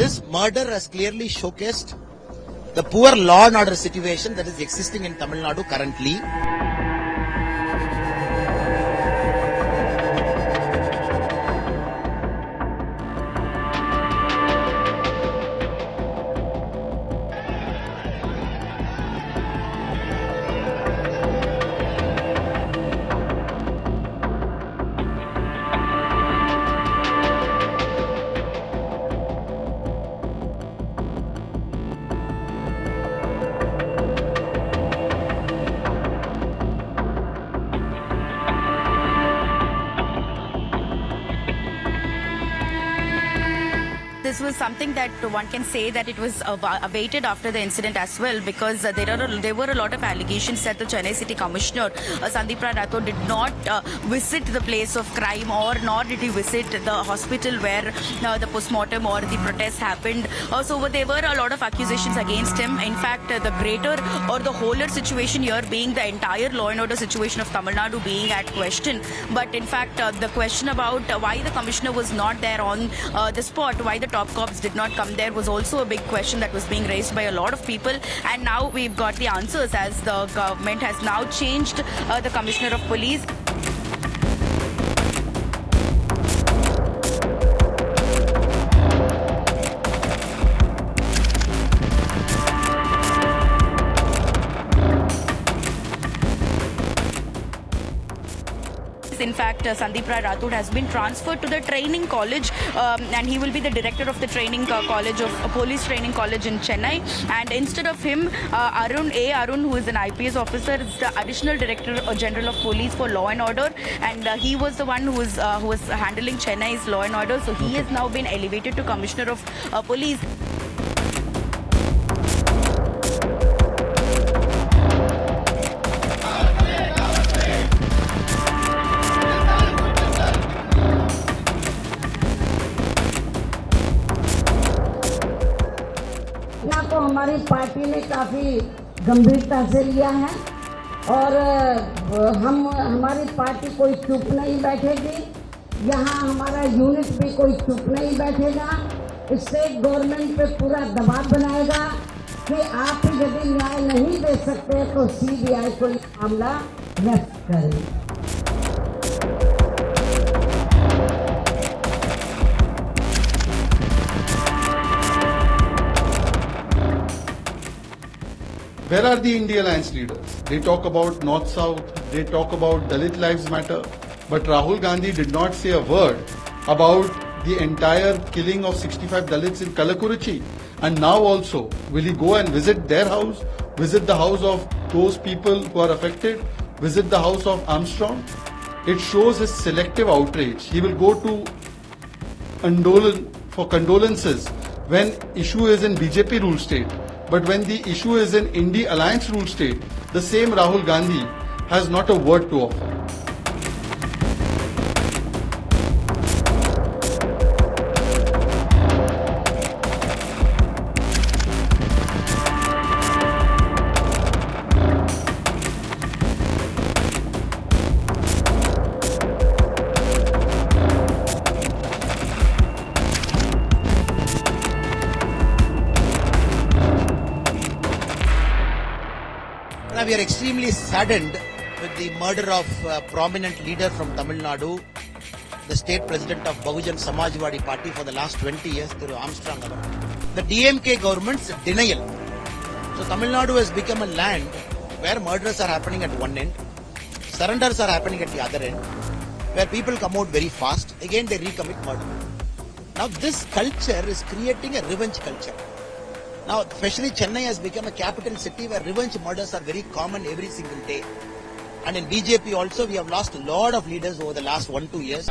This murder has clearly showcased the poor law and order situation that is existing in Tamil Nadu currently. This was something that one can say that it was awaited after the incident as well, because there were a lot of allegations that the Chennai City Commissioner Sandeep Rai Rathod did not visit the place of crime, or nor did he visit the hospital where the postmortem or the protest happened. So there were a lot of accusations against him. In fact, the greater or the wholer situation here being the entire law and order situation of Tamil Nadu being at question. But in fact, the question about why the commissioner was not there on the spot, why the top cops did not come there, was also a big question that was being raised by a lot of people. And now we've got the answers, as the government has now changed the commissioner of police. In fact, Sandeep Rai Rathod has been transferred to the training college, and he will be the director of the training college of police training college in Chennai. And instead of him, Arun, who is an IPS officer, is the additional director general of police for law and order, and he was the one who was handling Chennai's law and order. So he has now been elevated to commissioner of police. को हमारी party ने काफ़ी गंभीरता से लिया है, और हमारी पार्टी कोई चुप नहीं बैठेगी। यहाँ हमारा यूनिट भी कोई चुप नहीं बैठेगा। स्टेट गवर्नमेंट पे पूरा दबाव बनाएगा कि आप यदि न्याय नहीं दे सकते तो CBI को मामला रद्द करें। Where are the India Alliance leaders? They talk about North-South, they talk about Dalit Lives Matter, but Rahul Gandhi did not say a word about the entire killing of 65 Dalits in Kalakuruchi. And now also, will he go and visit their house, visit the house of those people who are affected, visit the house of Armstrong? It shows his selective outrage. He will go to condolences when issue is in BJP ruled state. But when the issue is in India Alliance ruled state, the same Rahul Gandhi has not a word to offer. We are extremely saddened with the murder of a prominent leader from Tamil Nadu, the state president of Bahujan Samajwadi Party for the last 20 years, Thiru Armstrong. The DMK government's denial. So Tamil Nadu has become a land where murders are happening at one end, surrenders are happening at the other end, where people come out very fast, again they recommit murder. Now this culture is creating a revenge culture. Now, especially Chennai has become a capital city where revenge murders are very common every single day. And in BJP also, we have lost a lot of leaders over the last 1-2 years.